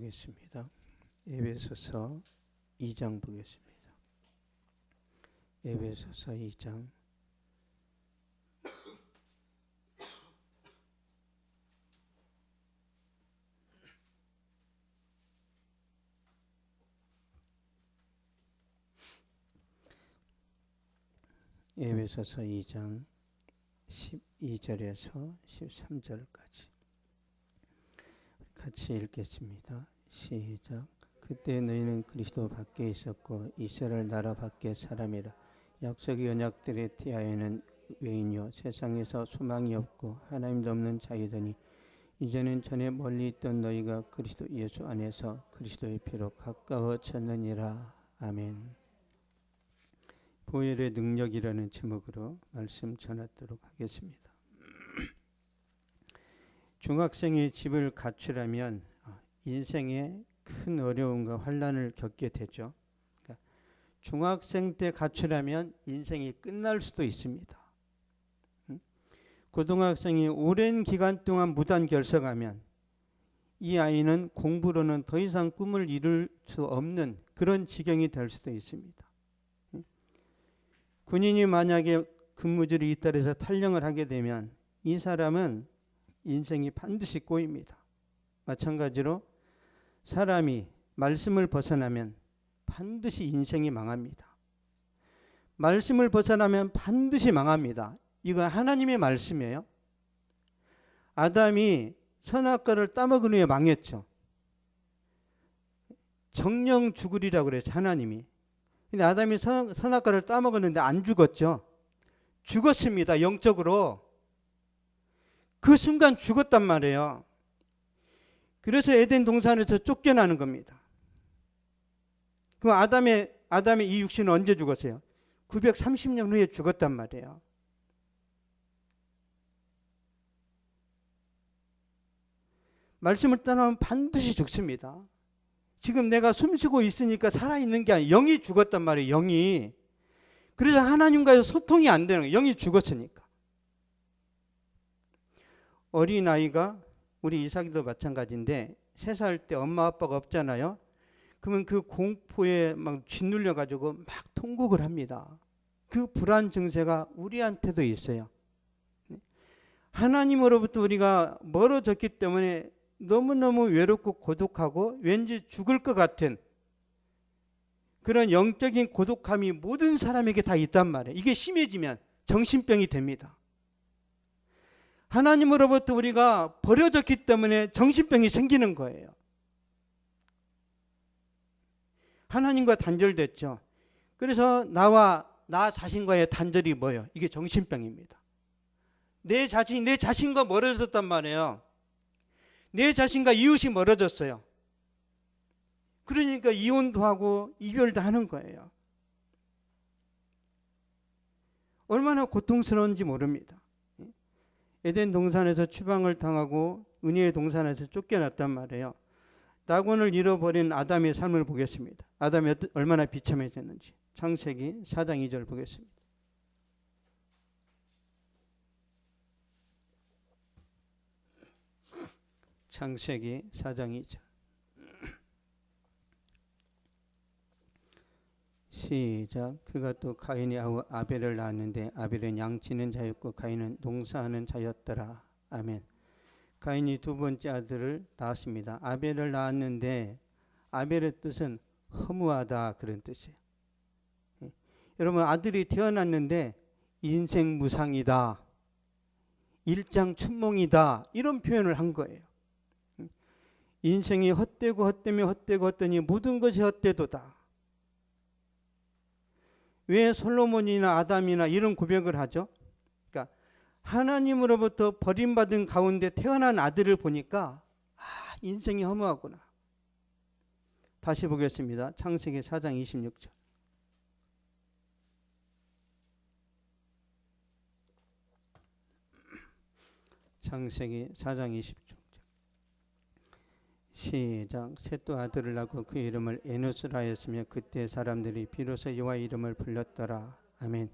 보겠습니다. 에베소서 2장 보겠습니다. 에베소서 2장 에베소서 2장 12절에서 13절까지 같이 읽겠습니다. 시작. 그때 너희는 그리스도 밖에 있었고 이스라엘 나라 밖의 사람이라. 약속의 언약들에 대하여는 외인이요 세상에서 소망이 없고 하나님도 없는 자이더니 이제는 전에 멀리 있던 너희가 그리스도 예수 안에서 그리스도의 피로 가까워졌느니라. 아멘. 보혈의 능력이라는 제목으로 말씀 전하도록 하겠습니다. 중학생이 집을 갖추려면 인생에 큰 어려움과 환난을 겪게 되죠. 그러니까 중학생 때 갖추려면 인생이 끝날 수도 있습니다. 고등학생이 오랜 기간 동안 무단 결석하면 이 아이는 공부로는 더 이상 꿈을 이룰 수 없는 그런 지경이 될 수도 있습니다. 군인이 만약에 근무지를 이탈해서 탈영을 하게 되면 이 사람은 인생이 반드시 꼬입니다. 마찬가지로 사람이 말씀을 벗어나면 반드시 인생이 망합니다. 말씀을 벗어나면 반드시 망합니다. 이건 하나님의 말씀이에요. 아담이 선악과를 따먹은 후에 망했죠. 정령 죽으리라고 그랬죠, 하나님이. 근데 아담이 선악과를 따먹었는데 안 죽었죠. 죽었습니다, 영적으로. 그 순간 죽었단 말이에요. 그래서 에덴 동산에서 쫓겨나는 겁니다. 그럼 아담의 이 육신은 언제 죽었어요? 930년 후에 죽었단 말이에요. 말씀을 떠나면 반드시 죽습니다. 지금 내가 숨쉬고 있으니까 살아있는 게 아니라 영이 죽었단 말이에요. 영이. 그래서 하나님과의 소통이 안 되는 거예요. 영이 죽었으니까. 어린아이가 우리 이삭이도 마찬가지인데 3살 때 엄마 아빠가 없잖아요. 그러면 그 공포에 막 짓눌려 가지고 막 통곡을 합니다. 그 불안 증세가 우리한테도 있어요. 하나님으로부터 우리가 멀어졌기 때문에 너무너무 외롭고 고독하고 왠지 죽을 것 같은 그런 영적인 고독함이 모든 사람에게 다 있단 말이에요. 이게 심해지면 정신병이 됩니다. 하나님으로부터 우리가 버려졌기 때문에 정신병이 생기는 거예요. 하나님과 단절됐죠. 그래서 나 자신과의 단절이 뭐예요? 이게 정신병입니다. 내 자신과 멀어졌단 말이에요. 내 자신과 이웃이 멀어졌어요. 그러니까 이혼도 하고 이별도 하는 거예요. 얼마나 고통스러운지 모릅니다. 에덴 동산에서 추방을 당하고 은혜의 동산에서 쫓겨났단 말이에요. 낙원을 잃어버린 아담의 삶을 보겠습니다. 아담이 얼마나 비참해졌는지. 창세기 4장 2절 보겠습니다. 창세기 4장 2절. 시작. 그가 또 가인이 아벨을 낳았는데 아벨은 양치는 자였고 가인은 농사하는 자였더라. 아멘. 가인이 두 번째 아들을 낳았습니다. 아벨을 낳았는데 아벨의 뜻은 허무하다 그런 뜻이에요. 여러분, 아들이 태어났는데 인생 무상이다, 일장춘몽이다, 이런 표현을 한 거예요. 인생이 헛되고 헛되며 헛되고 헛되니 모든 것이 헛되도다. 왜 솔로몬이나 아담이나 이런 고백을 하죠? 그러니까 하나님으로부터 버림받은 가운데 태어난 아들을 보니까 인생이 허무하구나. 다시 보겠습니다. 창세기 4장 26절. 창세기 4장 26절. 시작. 셋도 아들을 낳고 그 이름을 에노스라 하였으며 그때 사람들이 비로소 여호와의 이름을 불렀더라. 아멘.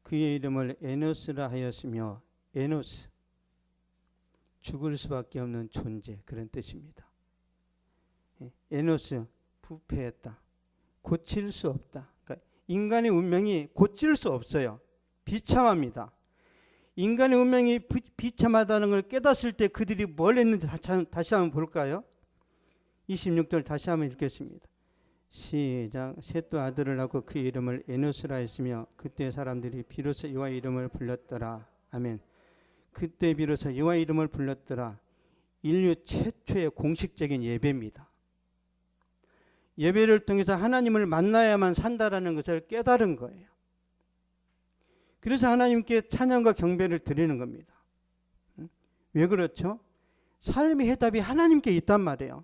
그의 이름을 에노스라 하였으며, 에노스, 죽을 수밖에 없는 존재, 그런 뜻입니다. 에노스 부패했다. 고칠 수 없다. 그러니까 인간의 운명이 고칠 수 없어요. 비참합니다. 인간의 운명이 비참하다는 걸 깨닫을 때 그들이 뭘 했는지 다시 한번 볼까요? 26절 다시 한번 읽겠습니다. 시작. 셋도 아들을 낳고 그 이름을 에노스라 했으며 그때 사람들이 비로소 여호와 이름을 불렀더라. 아멘. 그때 비로소 여호와 이름을 불렀더라. 인류 최초의 공식적인 예배입니다. 예배를 통해서 하나님을 만나야만 산다라는 것을 깨달은 거예요. 그래서 하나님께 찬양과 경배를 드리는 겁니다. 왜 그렇죠? 삶의 해답이 하나님께 있단 말이에요.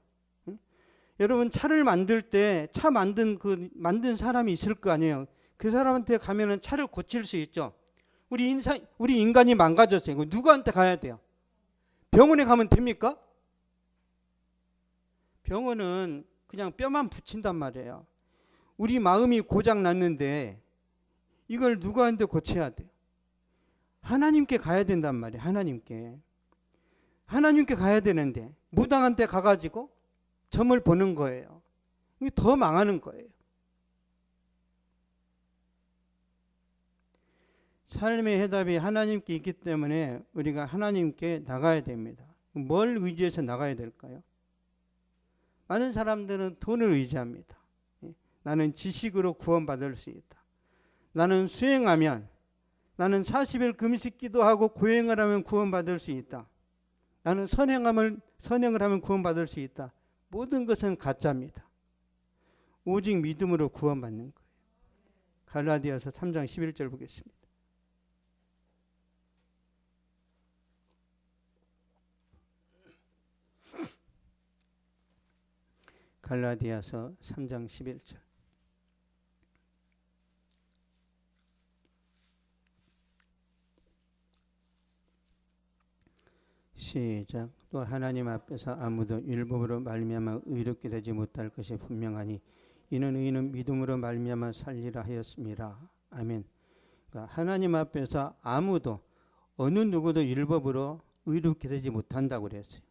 여러분 차를 만들 때 차 만든 사람이 있을 거 아니에요. 그 사람한테 가면은 차를 고칠 수 있죠. 우리 인간이 망가졌어요. 누구한테 가야 돼요? 병원에 가면 됩니까? 병원은 그냥 뼈만 붙인단 말이에요. 우리 마음이 고장 났는데 이걸 누구한테 고쳐야 돼요? 하나님께 가야 된단 말이에요. 하나님께 가야 되는데 무당한테 가가지고 점을 보는 거예요. 이게 더 망하는 거예요. 삶의 해답이 하나님께 있기 때문에 우리가 하나님께 나가야 됩니다. 뭘 의지해서 나가야 될까요? 많은 사람들은 돈을 의지합니다. 나는 지식으로 구원받을 수 있다. 나는 수행하면, 나는 40일 금식 기도하고 고행을 하면 구원받을 수 있다. 나는 선행을 하면 구원받을 수 있다. 모든 것은 가짜입니다. 오직 믿음으로 구원받는 거예요. 갈라디아서 3장 11절 보겠습니다. 갈라디아서 3장 11절. 시작. 또 하나님 앞에서 아무도 율법으로 말미암아 의롭게 되지 못할 것이 분명하니 이는 의인은 믿음으로 말미암아 살리라 하였습니다. 아멘. 그러니까 하나님 앞에서 아무도 어느 누구도 율법으로 의롭게 되지 못한다고 그랬어요.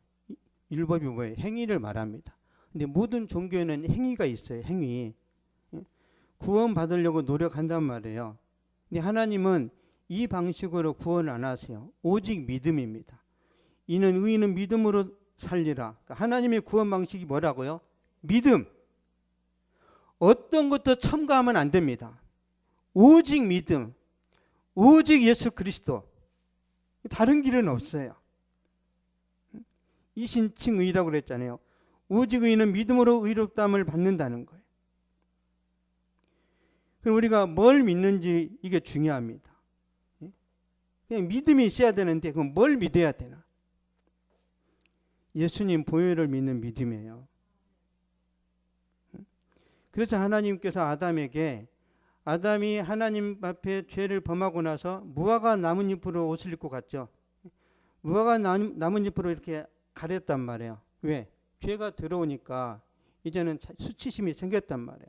율법이 뭐예요? 행위를 말합니다. 근데 모든 종교에는 행위가 있어요. 행위. 구원 받으려고 노력한단 말이에요. 근데 하나님은 이 방식으로 구원을 안 하세요. 오직 믿음입니다. 이는 의인은 믿음으로 살리라. 그러니까 하나님의 구원 방식이 뭐라고요? 믿음. 어떤 것도 첨가하면 안 됩니다. 오직 믿음. 오직 예수 그리스도. 다른 길은 없어요. 이신칭의라고 그랬잖아요. 오직 의인은 믿음으로 의롭다함을 받는다는 거예요. 그럼 우리가 뭘 믿는지 이게 중요합니다. 그냥 믿음이 있어야 되는데 그럼 뭘 믿어야 되나? 예수님 보혈을 믿는 믿음이에요. 그래서 하나님께서 아담이 하나님 앞에 죄를 범하고 나서 무화과 나뭇잎으로 옷을 입고 갔죠. 무화과 나뭇잎으로 이렇게 가렸단 말이에요. 왜? 죄가 들어오니까 이제는 수치심이 생겼단 말이에요.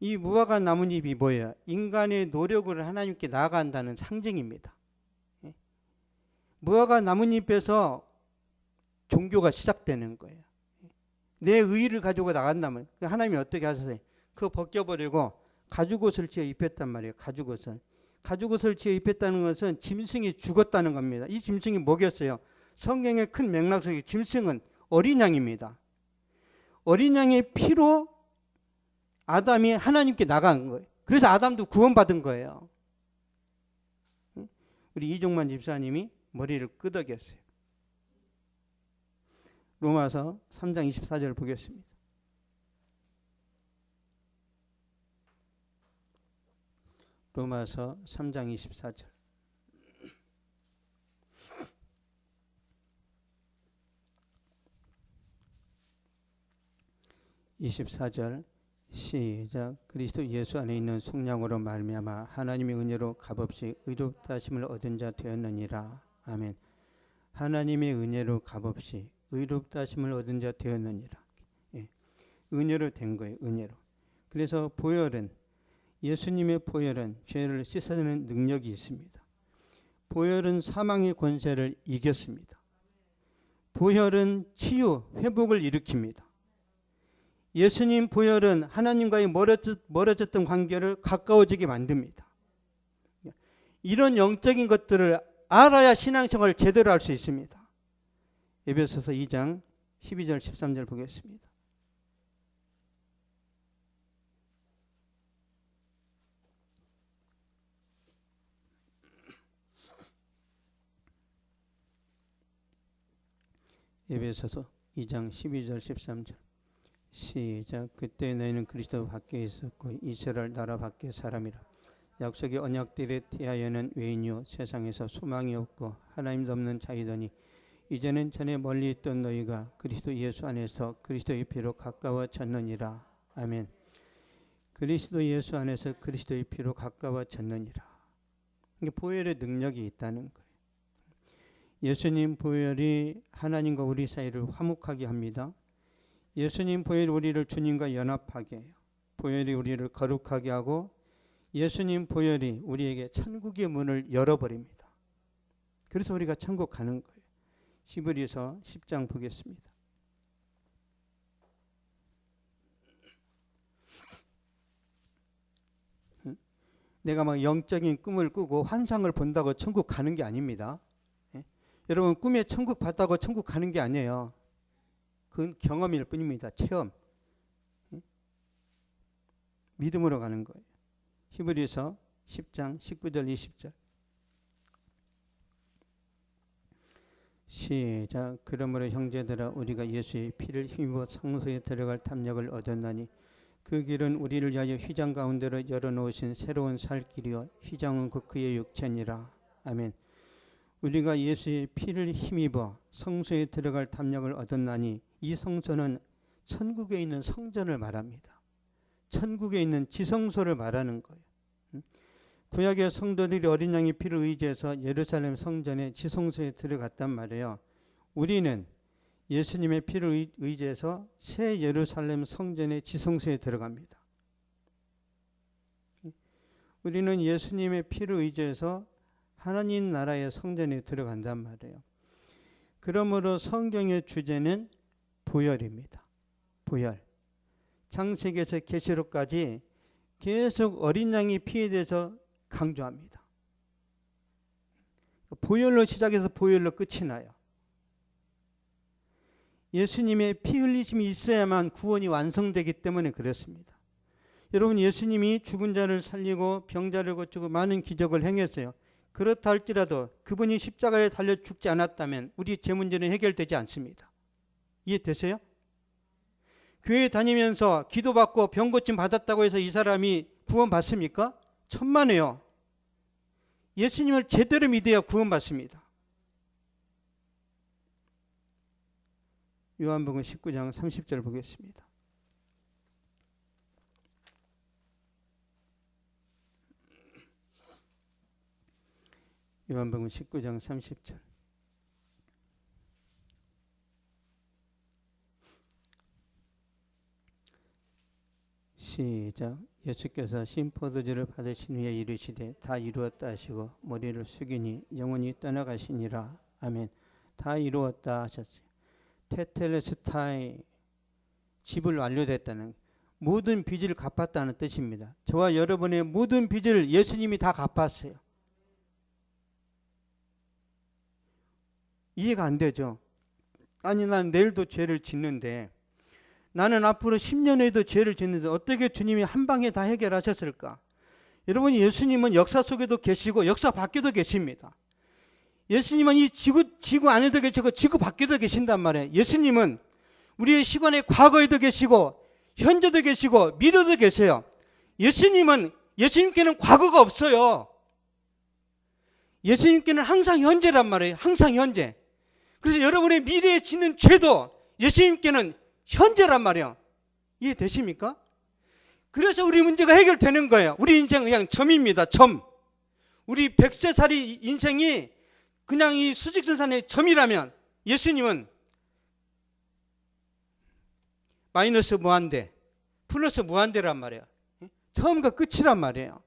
이 무화과 나뭇잎이 뭐예요? 인간의 노력을 하나님께 나아간다는 상징입니다. 무화과 나뭇잎에서 종교가 시작되는 거예요. 내 의의를 가지고 나간다면 하나님이 어떻게 하셨어요? 그거 벗겨버리고 가죽옷을 지어 입혔단 말이에요. 가죽옷을 지어 입혔다는 것은 짐승이 죽었다는 겁니다. 이 짐승이 뭐겠어요? 성경의 큰 맥락 속에 짐승은 어린 양입니다. 어린 양의 피로 아담이 하나님께 나간 거예요. 그래서 아담도 구원받은 거예요. 우리 이종만 집사님이 머리를 끄덕였어요. 로마서 3장 24절 보겠습니다. 로마서 3장 24절. 시작. 그리스도 예수 안에 있는 속량으로 말미암아 하나님의 은혜로 값없이 의롭다 하심을 얻은 자 되었느니라. 아멘. 하나님의 은혜로 값없이 의롭다 하심을 얻은 자 되었느니라. 은혜로 된 거예요. 은혜로. 그래서 예수님의 보혈은 죄를 씻어내는 능력이 있습니다. 보혈은 사망의 권세를 이겼습니다. 보혈은 치유, 회복을 일으킵니다. 예수님 보혈은 하나님과의 멀어졌던 관계를 가까워지게 만듭니다. 이런 영적인 것들을 알아야 신앙생활을 제대로 할 수 있습니다. 에베소서 2장 12절 13절 보겠습니다. 에베소서 2장 12절 13절 시작. 그때 너희는 그리스도 밖에 있었고 이스라엘 나라 밖의 사람이라. 약속의 언약들에 대하여는 외인이요 세상에서 소망이 없고 하나님도 없는 자이더니 이제는 전에 멀리 있던 너희가 그리스도 예수 안에서 그리스도의 피로 가까워졌느니라. 아멘. 그리스도 예수 안에서 그리스도의 피로 가까워졌느니라. 이게 보혈의 능력이 있다는 거예요. 예수님 보혈이 하나님과 우리 사이를 화목하게 합니다. 예수님 보혈이 우리를 주님과 연합하게 해요. 보혈이 우리를 거룩하게 하고 예수님 보혈이 우리에게 천국의 문을 열어버립니다. 그래서 우리가 천국 가는 거예요. 히브리서 10장 보겠습니다. 내가 막 영적인 꿈을 꾸고 환상을 본다고 천국 가는 게 아닙니다. 여러분 꿈에 천국 봤다고 천국 가는 게 아니에요. 그건 경험일 뿐입니다. 체험. 믿음으로 가는 거예요. 히브리서 10장 19절 20절 시작. 그러므로 형제들아 우리가 예수의 피를 힘입어 성소에 들어갈 탐욕을 얻었나니 그 길은 우리를 위하여 휘장 가운데로 열어놓으신 새로운 살 길이요 휘장은 곧 그의 육체니라. 아멘. 우리가 예수의 피를 힘입어 성소에 들어갈 탐욕을 얻었나니 이 성소는 천국에 있는 성전을 말합니다. 천국에 있는 지성소를 말하는 거예요. 구약의 성도들이 어린 양의 피를 의지해서 예루살렘 성전의 지성소에 들어갔단 말이에요. 우리는 예수님의 피를 의지해서 새 예루살렘 성전의 지성소에 들어갑니다. 우리는 예수님의 피를 의지해서 하나님 나라의 성전에 들어간단 말이에요. 그러므로 성경의 주제는 보혈입니다. 보혈. 창세기에서 계시록까지 계속 어린 양의 피에 대해서 강조합니다. 보혈로 시작해서 보혈로 끝이 나요. 예수님의 피 흘리심이 있어야만 구원이 완성되기 때문에 그렇습니다. 여러분 예수님이 죽은 자를 살리고 병자를 고치고 많은 기적을 행했어요. 그렇다 할지라도 그분이 십자가에 달려 죽지 않았다면 우리 죄 문제는 해결되지 않습니다. 이해되세요? 교회 다니면서 기도받고 병 고침 받았다고 해서 이 사람이 구원받습니까? 천만에요. 예수님을 제대로 믿어야 구원받습니다. 요한복음 19장 30절 보겠습니다. 요한복음 19장 30절 시작. 예수께서 신 포도주를 받으신 후에 이르시되 다 이루었다 하시고 머리를 숙이니 영혼이 떠나가시니라. 아멘. 다 이루었다 하셨어요. 테텔레스타이 집을 완료됐다는 모든 빚을 갚았다는 뜻입니다. 저와 여러분의 모든 빚을 예수님이 다 갚았어요. 이해가 안 되죠? 아니 난 내일도 죄를 짓는데 나는 앞으로 10년 후에도 죄를 짓는데 어떻게 주님이 한 방에 다 해결하셨을까? 여러분 예수님은 역사 속에도 계시고 역사 밖에도 계십니다. 예수님은 이 지구 안에도 계시고 지구 밖에도 계신단 말이에요. 예수님은 우리의 시간의 과거에도 계시고 현재도 계시고 미래도 계세요. 예수님께는 과거가 없어요. 예수님께는 항상 현재란 말이에요. 항상 현재. 그래서 여러분의 미래에 짓는 죄도 예수님께는 현재란 말이에요. 이해되십니까? 그래서 우리 문제가 해결되는 거예요. 우리 인생은 그냥 점입니다. 점. 우리 100세살이 인생이 그냥 이 수직선상의 점이라면 예수님은 마이너스 무한대, 플러스 무한대란 말이에요. 처음과 끝이란 말이에요.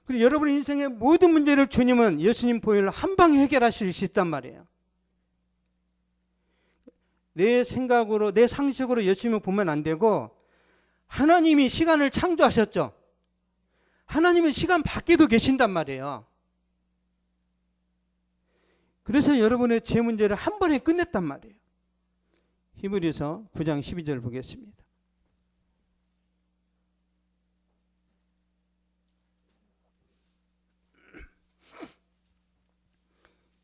그리고 여러분의 인생의 모든 문제를 주님은 예수님 보혈로 한 방에 해결하실 수 있단 말이에요. 내 생각으로, 내 상식으로 예수님을 보면 안 되고, 하나님이 시간을 창조하셨죠. 하나님은 시간 밖에도 계신단 말이에요. 그래서 여러분의 죄 문제를 한 번에 끝냈단 말이에요. 히브리서 9장 12절 보겠습니다.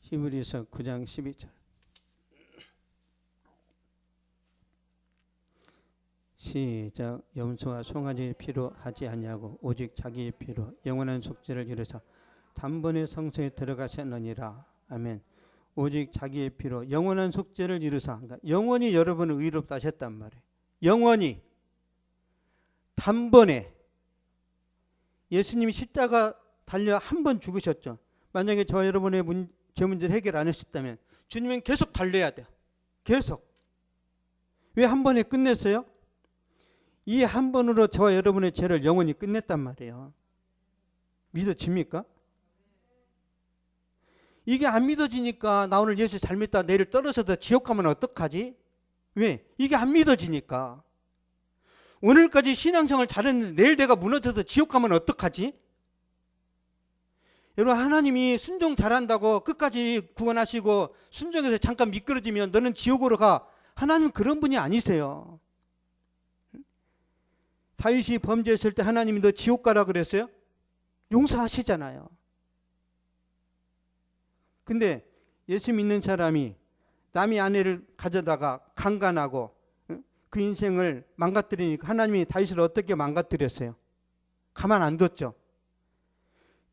히브리서 9장 12절. 시작. 염소와 송아지의 피로 하지 아니하고 오직 자기의 피로 영원한 속죄를 이루사 단번에 성소에 들어가셨느니라. 아멘. 오직 자기의 피로 영원한 속죄를 이루사, 그러니까 영원히 여러분을 의롭다 하셨단 말이에요. 영원히 단번에. 예수님이 십자가 달려 한 번 죽으셨죠. 만약에 저와 여러분의 죄 문제를 해결 안 하셨다면 주님은 계속 달려야 돼요. 계속. 왜 한 번에 끝냈어요? 이 한 번으로 저와 여러분의 죄를 영원히 끝냈단 말이에요. 믿어집니까? 이게 안 믿어지니까 나 오늘 예수 잘 믿다 내일 떨어져서 지옥 가면 어떡하지? 왜? 이게 안 믿어지니까. 오늘까지 신앙생활 잘했는데 내일 내가 무너져서 지옥 가면 어떡하지? 여러분, 하나님이 순종 잘한다고 끝까지 구원하시고 순종해서 잠깐 미끄러지면 너는 지옥으로 가. 하나님은 그런 분이 아니세요. 다윗이 범죄했을 때 하나님이 너 지옥 가라 그랬어요? 용서하시잖아요. 근데 예수 믿는 사람이 남의 아내를 가져다가 강간하고 그 인생을 망가뜨리니까 하나님이 다윗을 어떻게 망가뜨렸어요? 가만 안 뒀죠.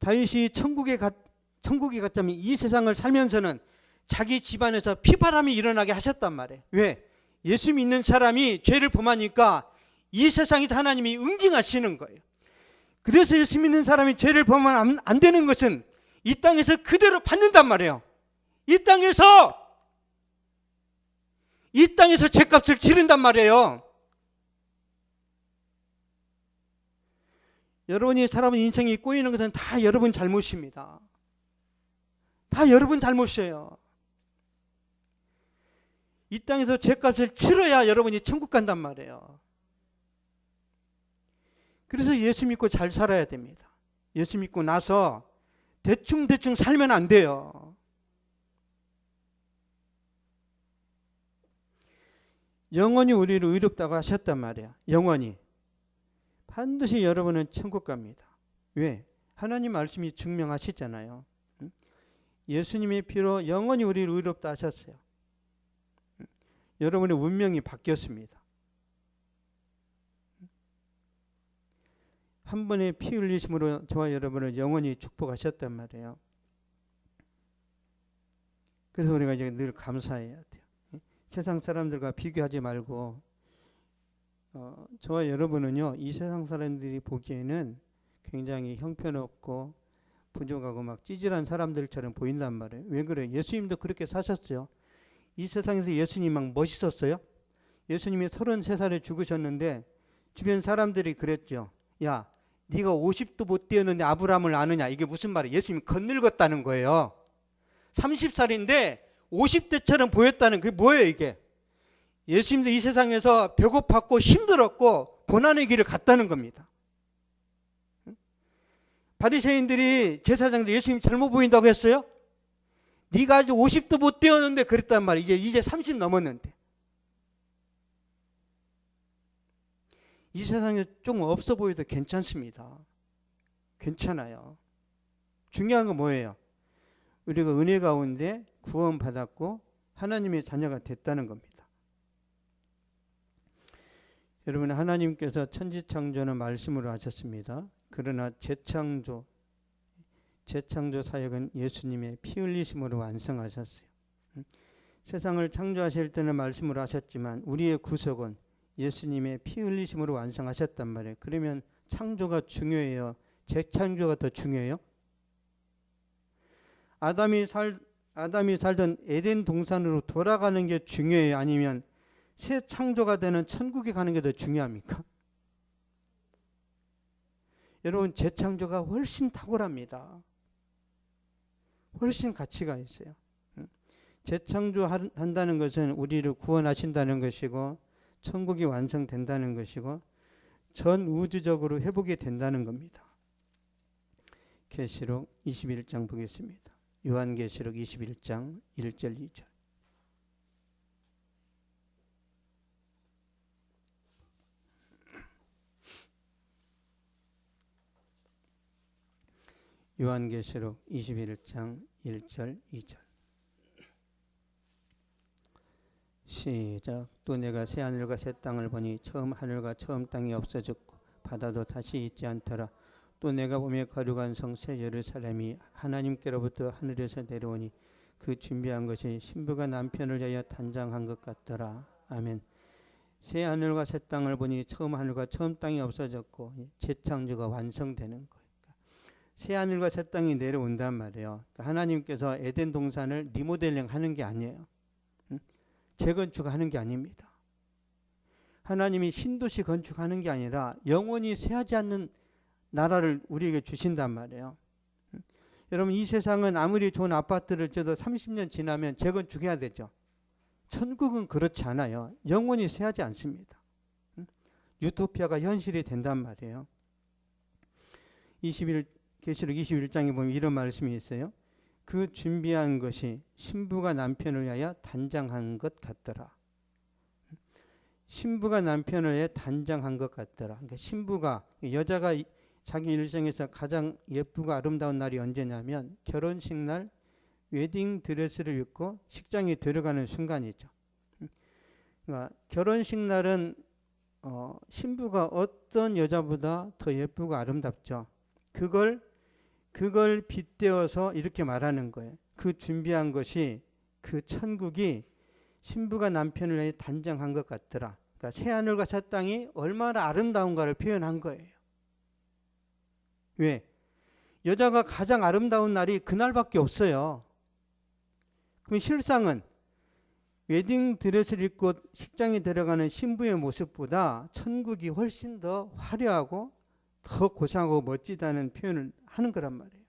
다윗이 천국에 갔자면 이 세상을 살면서는 자기 집안에서 피바람이 일어나게 하셨단 말이에요. 왜? 예수 믿는 사람이 죄를 범하니까 이 세상에서 하나님이 응징하시는 거예요. 그래서 예수 믿는 사람이 죄를 범하면 안 되는 것은 이 땅에서 그대로 받는단 말이에요. 이 땅에서 죄값을 치른단 말이에요. 여러분이 살아온 인생이 꼬이는 것은 다 여러분 잘못입니다. 다 여러분 잘못이에요. 이 땅에서 죄값을 치러야 여러분이 천국 간단 말이에요. 그래서 예수 믿고 잘 살아야 됩니다. 예수 믿고 나서 대충 살면 안 돼요. 영원히 우리를 의롭다고 하셨단 말이야. 영원히. 반드시 여러분은 천국 갑니다. 왜? 하나님 말씀이 증명하시잖아요. 예수님의 피로 영원히 우리를 의롭다 하셨어요. 여러분의 운명이 바뀌었습니다. 한 번의 피 흘리심으로 저와 여러분을 영원히 축복하셨단 말이에요. 그래서 우리가 이제 늘 감사해야 돼요. 세상 사람들과 비교하지 말고, 저와 여러분은요, 이 세상 사람들이 보기에는 굉장히 형편없고 부족하고 막 찌질한 사람들처럼 보인단 말이에요. 왜 그래요? 예수님도 그렇게 사셨어요. 이 세상에서 예수님 막 멋있었어요? 예수님이 33살에 죽으셨는데 주변 사람들이 그랬죠. 야, 네가 50도 못 되었는데 아브라함을 아느냐? 이게 무슨 말이에요? 예수님이 겉늙었다는 거예요. 30살인데 50대처럼 보였다는 그게 뭐예요 이게? 예수님도 이 세상에서 배고팠고 힘들었고 고난의 길을 갔다는 겁니다. 바리새인들이 제사장들 예수님 잘못 보인다고 했어요? 네가 아직 50도 못 되었는데 그랬단 말이에요. 이제 30 넘었는데. 이 세상에 좀 없어 보여도 괜찮습니다. 괜찮아요. 중요한 건 뭐예요? 우리가 은혜 가운데 구원받았고 하나님의 자녀가 됐다는 겁니다. 여러분, 하나님께서 천지창조는 말씀으로 하셨습니다. 그러나 재창조 사역은 예수님의 피 흘리심으로 완성하셨어요. 세상을 창조하실 때는 말씀으로 하셨지만 우리의 구속은 예수님의 피 흘리심으로 완성하셨단 말이에요. 그러면 창조가 중요해요? 재창조가 더 중요해요? 아담이 살던 에덴 동산으로 돌아가는 게 중요해요? 아니면 새 창조가 되는 천국에 가는 게 더 중요합니까? 여러분, 재창조가 훨씬 탁월합니다. 훨씬 가치가 있어요. 재창조한다는 것은 우리를 구원하신다는 것이고 천국이 완성된다는 것이고 전 우주적으로 회복이 된다는 겁니다. 계시록 21장 보겠습니다. 요한계시록 21장 1절 2절. 요한계시록 21장 1절 2절. 시작. 또 내가 새 하늘과 새 땅을 보니 처음 하늘과 처음 땅이 없어졌고 바다도 다시 있지 않더라. 또 내가 보며 거룩한 성 새 예루살렘이 하나님께로부터 하늘에서 내려오니 그 준비한 것이 신부가 남편을 위하여 단장한 것 같더라. 아멘. 새 하늘과 새 땅을 보니 처음 하늘과 처음 땅이 없어졌고 재창조가 완성되는 거예요. 새 하늘과 새 땅이 내려온단 말이에요. 하나님께서 에덴 동산을 리모델링 하는 게 아니에요. 재건축하는 게 아닙니다. 하나님이 신도시 건축하는 게 아니라 영원히 쇠하지 않는 나라를 우리에게 주신단 말이에요. 여러분, 이 세상은 아무리 좋은 아파트를 지어도 30년 지나면 재건축해야 되죠. 천국은 그렇지 않아요. 영원히 쇠하지 않습니다. 유토피아가 현실이 된단 말이에요. 계시록 21장에 보면 이런 말씀이 있어요. 그 준비한 것이 신부가 남편을 위하여 단장한 것 같더라. 신부가 남편을 위하여 단장한 것 같더라. 그러니까 신부가, 여자가 자기 일생에서 가장 예쁘고 아름다운 날이 언제냐면 결혼식 날 웨딩 드레스를 입고 식장에 들어가는 순간이죠. 그러니까 결혼식 날은 신부가 어떤 여자보다 더 예쁘고 아름답죠. 그걸 빗대어서 이렇게 말하는 거예요. 그 준비한 것이, 그 천국이 신부가 남편을 위해 단장한 것 같더라. 그러니까 새하늘과 새 땅이 얼마나 아름다운가를 표현한 거예요. 왜? 여자가 가장 아름다운 날이 그날밖에 없어요. 그럼 실상은 웨딩 드레스를 입고 식장에 들어가는 신부의 모습보다 천국이 훨씬 더 화려하고 더 고상하고 멋지다는 표현을 하는 거란 말이에요.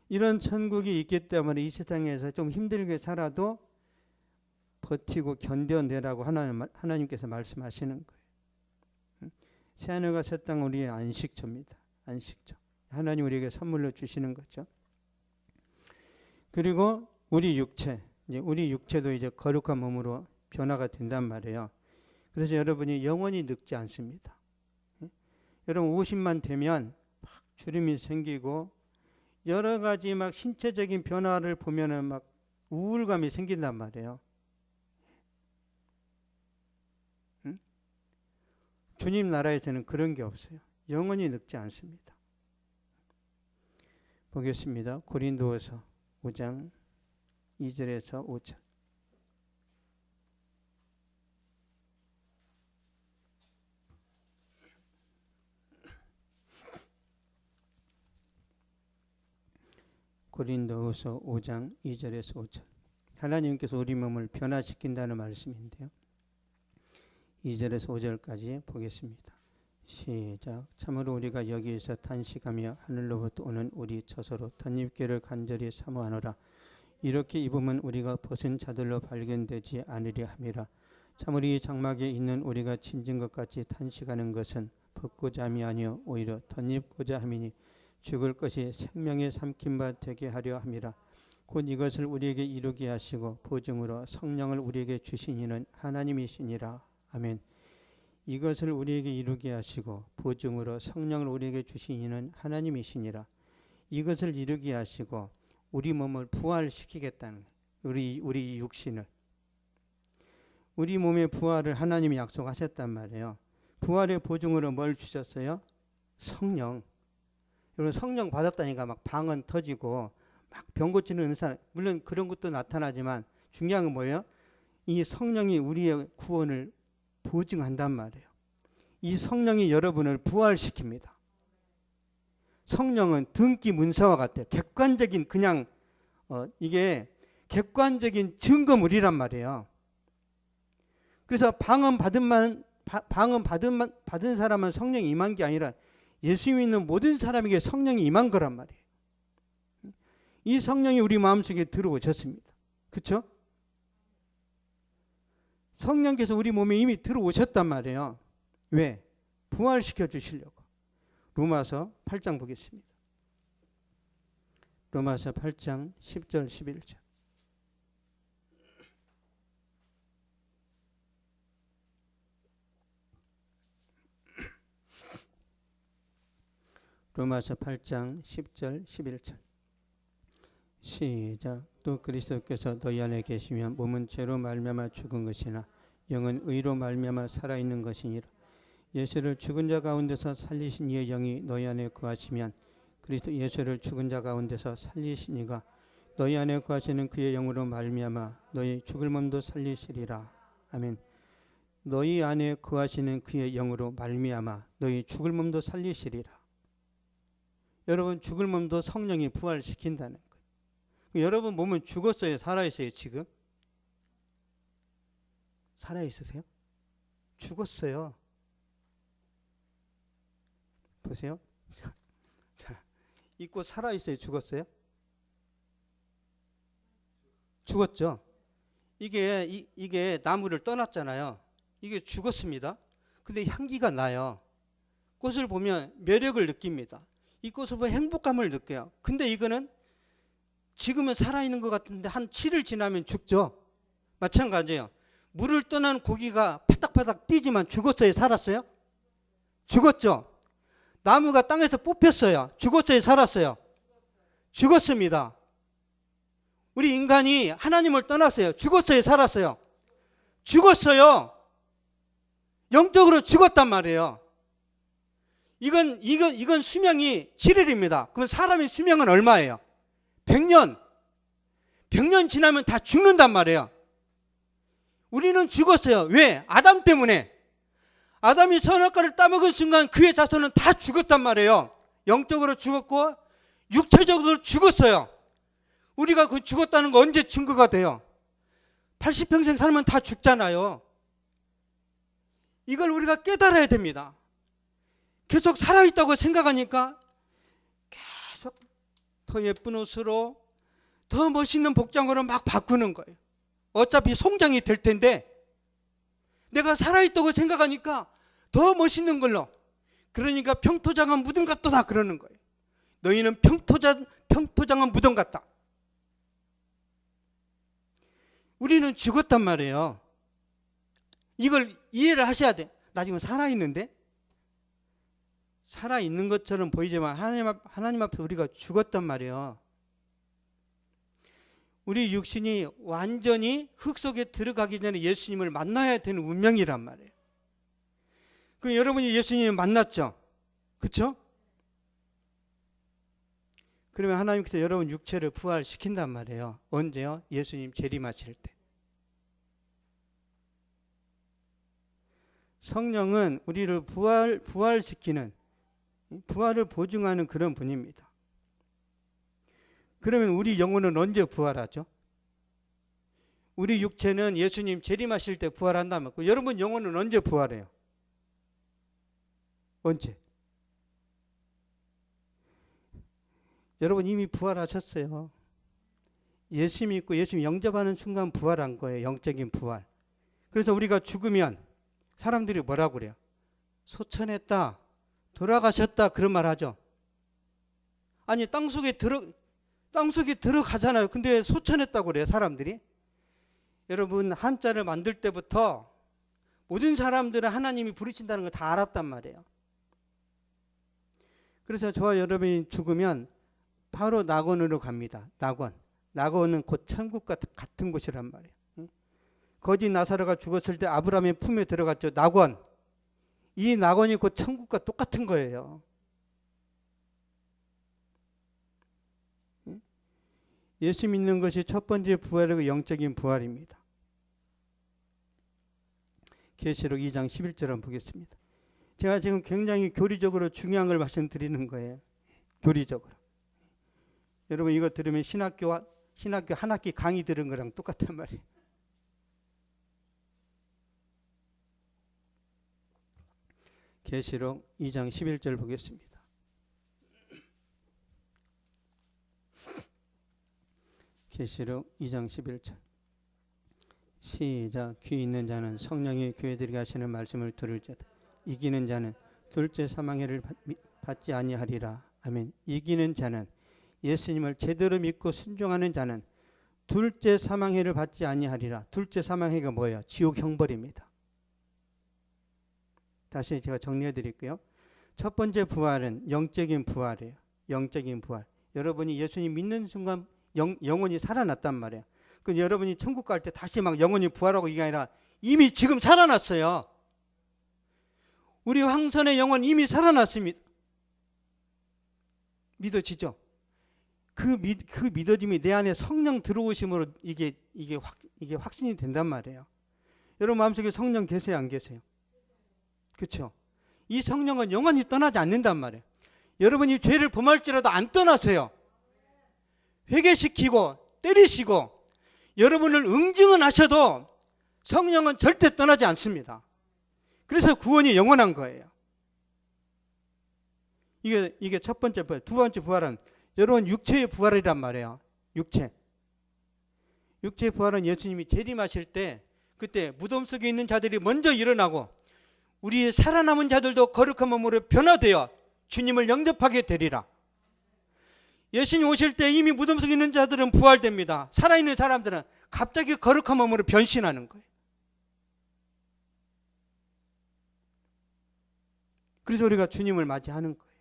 이런 천국이 있기 때문에 이 세상에서 좀 힘들게 살아도 버티고 견뎌내라고 하나님께서 말씀하시는 거예요. 새하늘과 새 땅은 우리의 안식처입니다. 안식처. 하나님 우리에게 선물로 주시는 거죠. 그리고 우리 육체도 이제 거룩한 몸으로 변화가 된단 말이에요. 그래서 여러분이 영원히 늙지 않습니다. 여러분 50만 되면 막 주름이 생기고 여러 가지 막 신체적인 변화를 보면은 막 우울감이 생긴단 말이에요. 주님 나라에서는 그런 게 없어요. 영원히 늙지 않습니다. 보겠습니다. 고린도후서 5장 2절에서 5절. 고린도후서 5장 2절에서 5절. 하나님께서 우리 몸을 변화시킨다는 말씀인데요. 2절에서 5절까지 보겠습니다. 시작. 참으로 우리가 여기에서 탄식하며 하늘로부터 오는 우리 처소로 덧입기를 간절히 사모하노라. 이렇게 입으면 우리가 벗은 자들로 발견되지 않으려 함이라. 참으로 이 장막에 있는 우리가 짐진 것 같이 탄식하는 것은 벗고자 함이 아니요 오히려 덧입고자 함이니 죽을 것이 생명에 삼킨 바 되게 하려 함이라. 곧 이것을 우리에게 이루게 하시고 보증으로 성령을 우리에게 주신 이는 하나님이시니라. 아멘. 이것을 우리에게 이루게 하시고 보증으로 성령을 우리에게 주신 이는 하나님이시니라. 이것을 이루게 하시고 우리 몸을 부활시키겠다는 거예요. 우리 육신을. 우리 몸의 부활을 하나님이 약속하셨단 말이에요. 부활의 보증으로 뭘 주셨어요? 성령. 여러분 성령 받았다니까 막 방언 터지고 막 병 고치는 은사, 물론 그런 것도 나타나지만 중요한 건 뭐예요? 이 성령이 우리의 구원을 보증한단 말이에요. 이 성령이 여러분을 부활시킵니다. 성령은 등기 문서와 같아요. 객관적인 그냥 이게 객관적인 증거물이란 말이에요. 그래서 방언 받은 사람은 성령이 임한 게 아니라 예수 믿는 모든 사람에게 성령이 임한 거란 말이에요. 이 성령이 우리 마음속에 들어오셨습니다. 그렇죠? 성령께서 우리 몸에 이미 들어오셨단 말이에요. 왜? 부활시켜 주시려고. 로마서 8장 보겠습니다. 로마서 8장 10절 11절. 로마서 8장 10절 11절. 시작. 또 그리스도께서 너희 안에 계시면 몸은 죄로 말미암아 죽은 것이나 영은 의로 말미암아 살아있는 것이니라. 예수를 죽은 자 가운데서 살리신 이의 영이 너희 안에 거하시면 그리스도 예수를 죽은 자 가운데서 살리신 이가 너희 안에 거하시는 그의 영으로 말미암아 너희 죽을 몸도 살리시리라. 아멘. 너희 안에 거하시는 그의 영으로 말미암아 너희 죽을 몸도 살리시리라. 여러분, 죽을 몸도 성령이 부활시킨다는 거예요. 여러분 몸은 죽었어요, 살아있어요? 지금 살아있으세요? 죽었어요. 보세요. 자, 있고 살아있어요, 죽었어요? 죽었죠. 이게 나무를 떠났잖아요. 이게 죽었습니다. 근데 향기가 나요. 꽃을 보면 매력을 느낍니다. 이 꽃을 보면 행복감을 느껴요. 근데 이거는 지금은 살아있는 것 같은데 한 7일 지나면 죽죠. 마찬가지예요. 물을 떠난 고기가 파닥파닥 뛰지만 죽었어요, 살았어요? 죽었죠. 나무가 땅에서 뽑혔어요. 죽었어요, 살았어요? 죽었습니다. 우리 인간이 하나님을 떠났어요. 죽었어요, 살았어요? 죽었어요. 영적으로 죽었단 말이에요. 이건 수명이 7일입니다. 그럼 사람의 수명은 얼마예요? 100년. 100년 지나면 다 죽는단 말이에요. 우리는 죽었어요. 왜? 아담 때문에. 아담이 선악과를 따먹은 순간 그의 자손은 다 죽었단 말이에요. 영적으로 죽었고 육체적으로 죽었어요. 우리가 그 죽었다는 거 언제 증거가 돼요? 80평생 살면 다 죽잖아요. 이걸 우리가 깨달아야 됩니다. 계속 살아있다고 생각하니까 계속 더 예쁜 옷으로 더 멋있는 복장으로 막 바꾸는 거예요. 어차피 송장이 될 텐데 내가 살아있다고 생각하니까 더 멋있는 걸로. 그러니까 평토장한 무덤 같다 그러는 거예요. 너희는 평토장한 무덤 같다. 우리는 죽었단 말이에요. 이걸 이해를 하셔야 돼. 나 지금 살아있는데? 살아있는 것처럼 보이지만 하나님 앞에서 우리가 죽었단 말이에요. 우리 육신이 완전히 흙 속에 들어가기 전에 예수님을 만나야 되는 운명이란 말이에요. 그럼 여러분이 예수님을 만났죠? 그렇죠? 그러면 하나님께서 여러분 육체를 부활시킨단 말이에요. 언제요? 예수님 재림하실 때. 성령은 우리를 부활시키는, 부활을 보증하는 그런 분입니다. 그러면 우리 영혼은 언제 부활하죠? 우리 육체는 예수님 재림하실 때 부활한다면 여러분 영혼은 언제 부활해요? 언제? 여러분 이미 부활하셨어요. 예수 믿고 예수 영접하는 순간 부활한 거예요. 영적인 부활. 그래서 우리가 죽으면 사람들이 뭐라고 그래요? 소천했다, 돌아가셨다 그런 말 하죠. 아니 땅속에 들어가잖아요. 근데 왜 소천했다고 그래요, 사람들이? 여러분 한자를 만들 때부터 모든 사람들은 하나님이 부르신다는 걸 다 알았단 말이에요. 그래서 저와 여러분이 죽으면 바로 낙원으로 갑니다. 낙원은 곧 천국 같은 곳이란 말이에요. 거지 나사로가 죽었을 때 아브라함의 품에 들어갔죠. 낙원. 이 낙원이 곧 천국과 똑같은 거예요. 예수 믿는 것이 첫 번째 부활이고 영적인 부활입니다. 계시록 2장 11절 한번 보겠습니다. 제가 지금 굉장히 교리적으로 중요한 걸 말씀드리는 거예요. 교리적으로. 여러분 이거 들으면 신학교 한 학기 강의 들은 거랑 똑같단 말이에요. 계시록 2장 11절 보겠습니다. 계시록 2장 11절 시작. 귀 있는 자는 성령이 교회들에게 하시는 말씀을 들을지어다. 이기는 자는 둘째 사망해를 받지 아니하리라. 아멘. 이기는 자는, 예수님을 제대로 믿고 순종하는 자는 둘째 사망해를 받지 아니하리라. 둘째 사망해가 뭐예요? 지옥 형벌입니다. 다시 제가 정리해 드릴게요. 첫 번째 부활은 영적인 부활이에요. 영적인 부활. 여러분이 예수님 믿는 순간 영혼이 살아났단 말이에요. 그럼 여러분이 천국 갈 때 다시 막 영혼이 부활하고 이게 아니라 이미 지금 살아났어요. 우리 황선의 영혼 이미 살아났습니다. 믿어지죠? 그 믿어짐이 내 안에 성령 들어오심으로 이게 확신이 된단 말이에요. 여러분 마음속에 성령 계세요, 안 계세요? 그렇죠? 이 성령은 영원히 떠나지 않는단 말이에요. 여러분이 죄를 범할지라도 안 떠나세요. 회개시키고 때리시고 여러분을 응징은 하셔도 성령은 절대 떠나지 않습니다. 그래서 구원이 영원한 거예요. 이게 첫 번째 부활. 두 번째 부활은 여러분 육체의 부활이란 말이에요. 육체의 부활은 예수님이 재림하실 때 그때 무덤 속에 있는 자들이 먼저 일어나고 우리의 살아남은 자들도 거룩한 몸으로 변화되어 주님을 영접하게 되리라. 예수님 오실 때 이미 무덤 속에 있는 자들은 부활됩니다. 살아있는 사람들은 갑자기 거룩한 몸으로 변신하는 거예요. 그래서 우리가 주님을 맞이하는 거예요.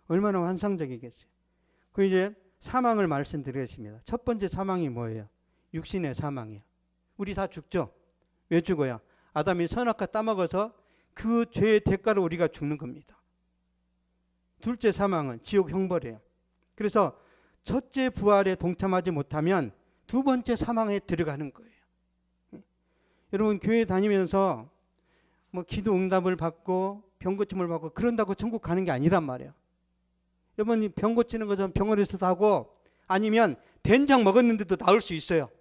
얼마나 환상적이겠어요. 그 이제 사망을 말씀드리겠습니다. 첫 번째 사망이 뭐예요? 육신의 사망이에요. 우리 다 죽죠? 왜 죽어요? 아담이 선악과 따먹어서 그 죄의 대가로 우리가 죽는 겁니다. 둘째 사망은 지옥 형벌이에요. 그래서 첫째 부활에 동참하지 못하면 두 번째 사망에 들어가는 거예요. 여러분 교회 다니면서 뭐 기도 응답을 받고 병 고침을 받고 그런다고 천국 가는 게 아니란 말이에요. 여러분 병 고치는 것은 병원에서도 하고 아니면 된장 먹었는데도 나을 수 있어요.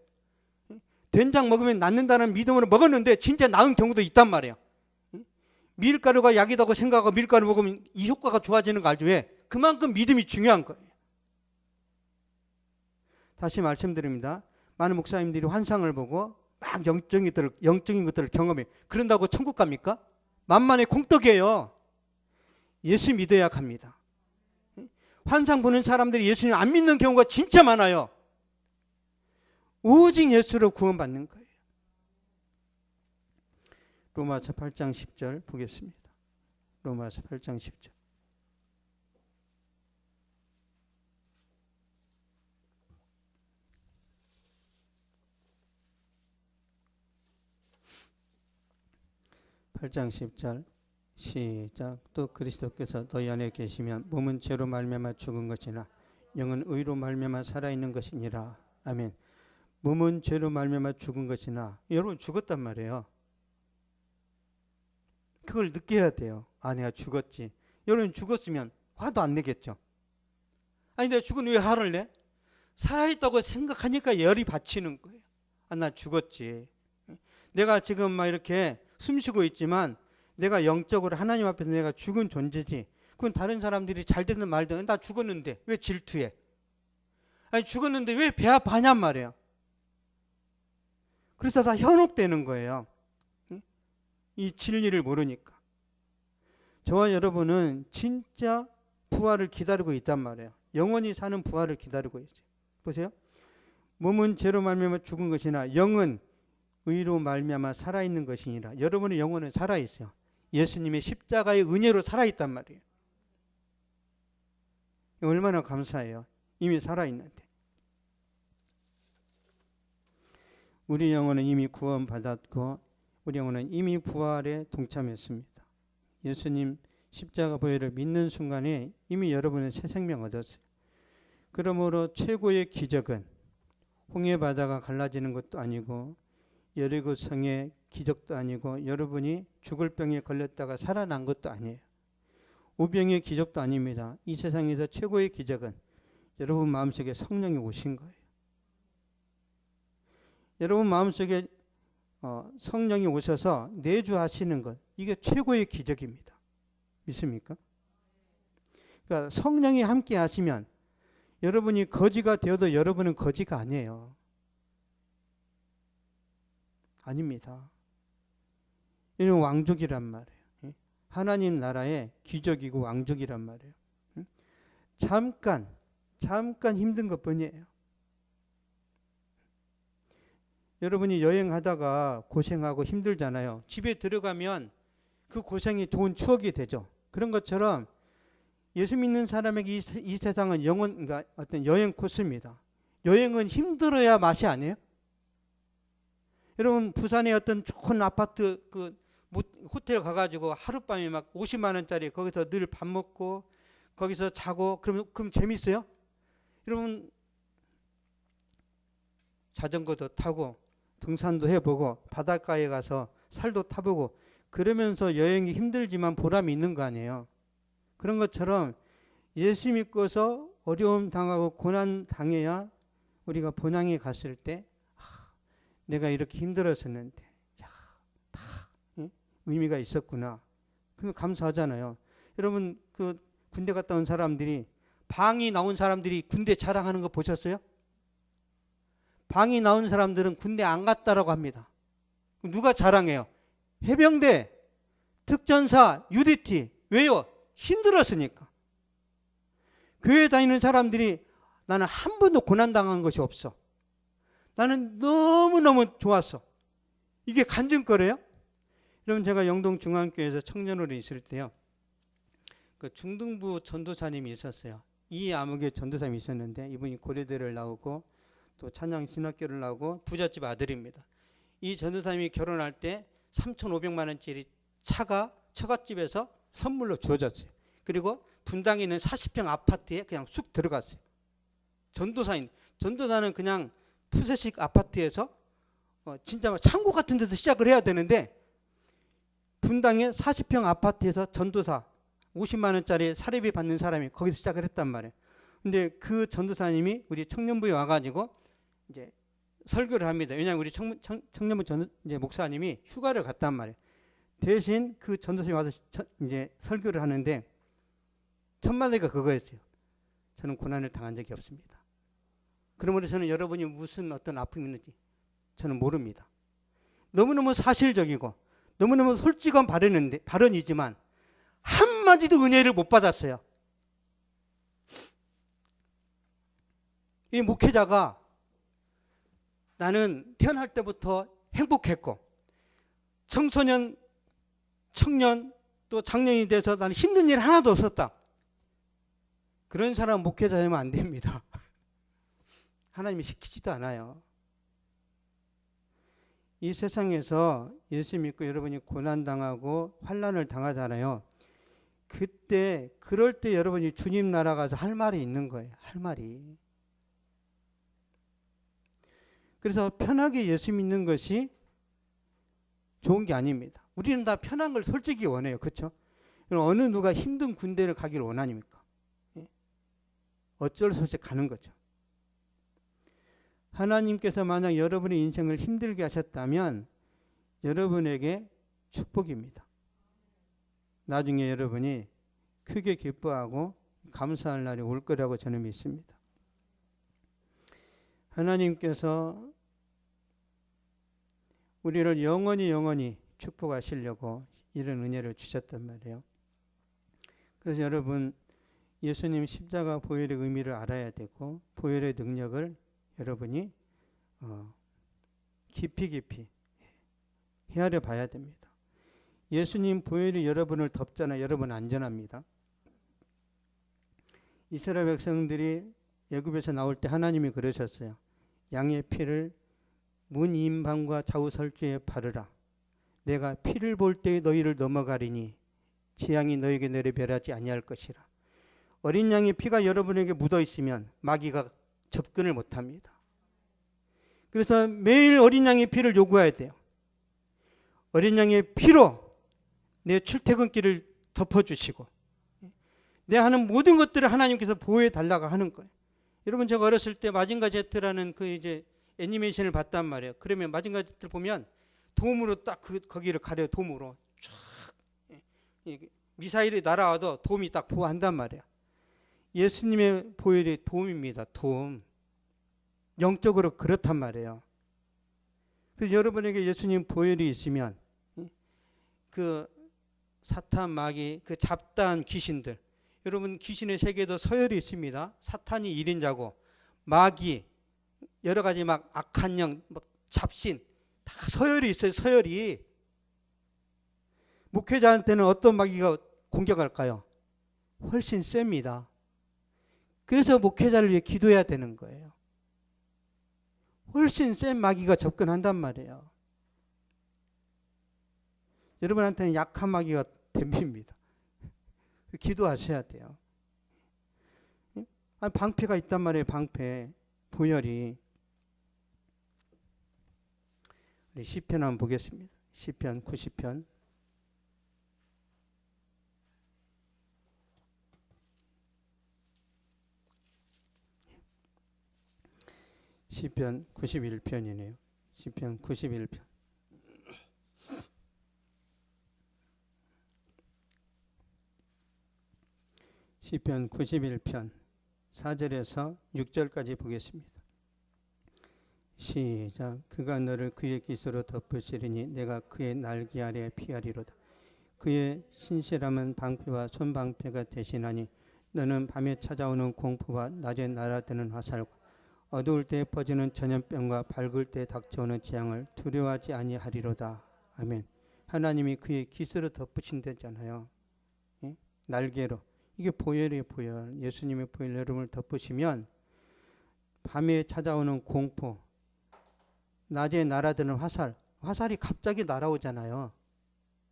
된장 먹으면 낫는다는 믿음으로 먹었는데 진짜 나은 경우도 있단 말이에요. 밀가루가 약이라고 생각하고 밀가루 먹으면 이 효과가 좋아지는 거 알죠? 왜? 그만큼 믿음이 중요한 거예요. 다시 말씀드립니다. 많은 목사님들이 환상을 보고 막 영적인 것들을 경험해. 그런다고 천국 갑니까? 만만의 콩떡이에요. 예수 믿어야 합니다. 환상 보는 사람들이 예수님 안 믿는 경우가 진짜 많아요. 오직 예수로 구원받는 거예요. 로마서 8장 10절 보겠습니다. 로마서 8장 10절. (8장 10절) 시작. 또 그리스도께서 너희 안에 계시면 몸은 죄로 말미암아 죽은 것이나 영은 의로 말미암아 살아있는 것이니라. 아멘. 몸은 죄로 말미암아 죽은 것이나, 여러분 죽었단 말이에요. 그걸 느껴야 돼요. 아, 내가 죽었지. 여러분 죽었으면 화도 안 내겠죠. 아니 내가 죽은 왜 화를 내? 살아있다고 생각하니까 열이 받치는 거예요. 아, 나 죽었지. 내가 지금 막 이렇게 숨쉬고 있지만 내가 영적으로 하나님 앞에서 내가 죽은 존재지. 그건 다른 사람들이 잘 되든 말든 나 죽었는데 왜 질투해? 아니 죽었는데 왜 배 아파하냔 말이에요. 그래서 다 현혹되는 거예요. 이 진리를 모르니까. 저와 여러분은 진짜 부활을 기다리고 있단 말이에요. 영원히 사는 부활을 기다리고 있어요. 보세요. 몸은 죄로 말미암아 죽은 것이나 영은 의로 말미암아 살아있는 것이니라. 여러분의 영혼은 살아있어요. 예수님의 십자가의 은혜로 살아있단 말이에요. 얼마나 감사해요. 이미 살아있는데. 우리 영혼은 이미 구원받았고 우리 영혼은 이미 부활에 동참했습니다. 예수님 십자가 보혈을 믿는 순간에 이미 여러분은 새 생명 얻었어요. 그러므로 최고의 기적은 홍해 바다가 갈라지는 것도 아니고 여리고 성의 기적도 아니고 여러분이 죽을 병에 걸렸다가 살아난 것도 아니에요. 우병의 기적도 아닙니다. 이 세상에서 최고의 기적은 여러분 마음속에 성령이 오신 거예요. 여러분 마음속에 성령이 오셔서 내주하시는 것, 이게 최고의 기적입니다. 믿습니까? 그러니까 성령이 함께 하시면 여러분이 거지가 되어도 여러분은 거지가 아니에요. 아닙니다. 이는 왕족이란 말이에요. 하나님 나라의 귀족이고 왕족이란 말이에요. 잠깐 힘든 것뿐이에요. 여러분이 여행하다가 고생하고 힘들잖아요. 집에 들어가면 그 고생이 좋은 추억이 되죠. 그런 것처럼 예수 믿는 사람에게 이 세상은 그러니까 어떤 여행 코스입니다. 여행은 힘들어야 맛이 아니에요. 여러분 부산에 어떤 좋은 아파트 호텔 가가지고 하룻밤에 막 50만 원짜리 거기서 늘 밥 먹고 거기서 자고 그럼 재밌어요? 여러분 자전거도 타고 등산도 해보고 바닷가에 가서 살도 타보고 그러면서 여행이 힘들지만 보람이 있는 거 아니에요. 그런 것처럼 예수 믿고서 어려움 당하고 고난 당해야 우리가 본향에 갔을 때 내가 이렇게 힘들었었는데 다 의미가 있었구나. 그럼 감사하잖아요. 여러분 그 군대 갔다 온 사람들이 방이 나온 사람들이 군대 자랑하는 거 보셨어요? 방이 나온 사람들은 군대 안 갔다라고 합니다. 누가 자랑해요? 해병대, 특전사, UDT. 왜요? 힘들었으니까. 교회 다니는 사람들이 나는 한 번도 고난당한 것이 없어. 나는 너무너무 좋았어. 이게 간증거래요? 여러분 제가 영동중앙교회에서 청년으로 있을 때요. 그 중등부 전도사님이 있었어요. 이암흑의 전도사님이 있었는데 이분이 고려대를 나오고 또 찬양신학교를 나오고 부잣집 아들입니다. 이 전도사님이 결혼할 때 3,500만 원짜리 차가 처갓집에서 선물로 주어졌어요. 그리고 분당에 있는 40평 아파트에 그냥 쑥 들어갔어요. 전도사는 그냥 푸세식 아파트에서 진짜 창고 같은 데서 시작을 해야 되는데 분당에 40평 아파트에서 전도사 50만 원짜리 사례비 받는 사람이 거기서 시작을 했단 말이에요. 근데 그 전도사님이 우리 청년부에 와가지고 이제 설교를 합니다. 왜냐하면 우리 청년부 이제 목사님이 휴가를 갔단 말이에요. 대신 그 전도사님이 와서 이제 설교를 하는데 첫 마디가 그거였어요. 저는 고난을 당한 적이 없습니다. 그러므로 저는 여러분이 무슨 어떤 아픔이 있는지 저는 모릅니다. 너무너무 사실적이고 너무너무 솔직한 발언이지만 한마디도 은혜를 못 받았어요. 이 목회자가 나는 태어날 때부터 행복했고 청소년, 청년 또 장년이 돼서 나는 힘든 일 하나도 없었다. 그런 사람 목회자 되면 안 됩니다. 하나님이 시키지도 않아요. 이 세상에서 예수 믿고 여러분이 고난당하고 환난을 당하잖아요. 그럴 때 여러분이 주님 나라 가서 할 말이 있는 거예요. 할 말이. 그래서 편하게 예수 믿는 것이 좋은 게 아닙니다. 우리는 다 편한 걸 솔직히 원해요. 그렇죠? 어느 누가 힘든 군대를 가기를 원하니까. 어쩔 수 없이 가는 거죠. 하나님께서 만약 여러분의 인생을 힘들게 하셨다면 여러분에게 축복입니다. 나중에 여러분이 크게 기뻐하고 감사할 날이 올 거라고 저는 믿습니다. 하나님께서 우리를 영원히 축복하시려고 이런 은혜를 주셨단 말이에요. 그래서 여러분 예수님 십자가 보혈의 의미를 알아야 되고 보혈의 능력을 여러분이 깊이 헤아려 봐야 됩니다. 예수님 보혈이 여러분을 덮잖아요. 여러분 안전합니다. 이스라엘 백성들이 애굽에서 나올 때 하나님이 그러셨어요. 양의 피를 문 임방과 좌우 설주에 바르라. 내가 피를 볼 때에 너희를 넘어가리니 재앙이 너에게 내려별하지 아니할 것이라. 어린 양의 피가 여러분에게 묻어 있으면 마귀가 접근을 못합니다. 그래서 매일 어린 양의 피를 요구해야 돼요. 어린 양의 피로 내 출퇴근길을 덮어주시고 내 하는 모든 것들을 하나님께서 보호해 달라고 하는 거예요. 여러분 제가 어렸을 때 마징가 제트라는 그 이제 애니메이션을 봤단 말이에요. 그러면 마징가 제트를 보면 돔으로 딱 거기를 가려요. 돔으로 쫙 미사일이 날아와도 돔이 딱 보호한단 말이에요. 예수님의 보혈이 도움입니다. 도움. 영적으로 그렇단 말이에요. 그래서 여러분에게 예수님 보혈이 있으면 그 사탄, 마귀, 그 잡다한 귀신들, 여러분 귀신의 세계도 서열이 있습니다. 사탄이 1인자고 마귀, 여러 가지 막 악한 영, 막 잡신 다 서열이 있어요. 서열이. 목회자한테는 어떤 마귀가 공격할까요? 훨씬 셉니다. 그래서 목회자를 위해 기도해야 되는 거예요. 훨씬 센 마귀가 접근한단 말이에요. 여러분한테는 약한 마귀가 덤빕니다. 기도하셔야 돼요. 방패가 있단 말이에요. 방패, 보혈이. 우리 시편 한번 보겠습니다. 시편 90편. 시편 91편이네요. 시편 91편. 시편 91편 4절에서 6절까지 보겠습니다. 시작. 그가 너를 그의 깃으로 덮으시리니 내가 그의 날개 아래 피하리로다. 그의 신실함은 방패와 손방패가 대신하니 너는 밤에 찾아오는 공포와 낮에 날아드는 화살과 어두울 때 퍼지는 전염병과 밝을 때 닥쳐오는 재앙을 두려워하지 아니하리로다. 아멘. 하나님이 그의 깃으로 덮으신다잖아요. 예? 날개로. 이게 보혈이에요. 보혈. 예수님의 보혈 여러분을 덮으시면 밤에 찾아오는 공포, 낮에 날아드는 화살, 화살이 갑자기 날아오잖아요.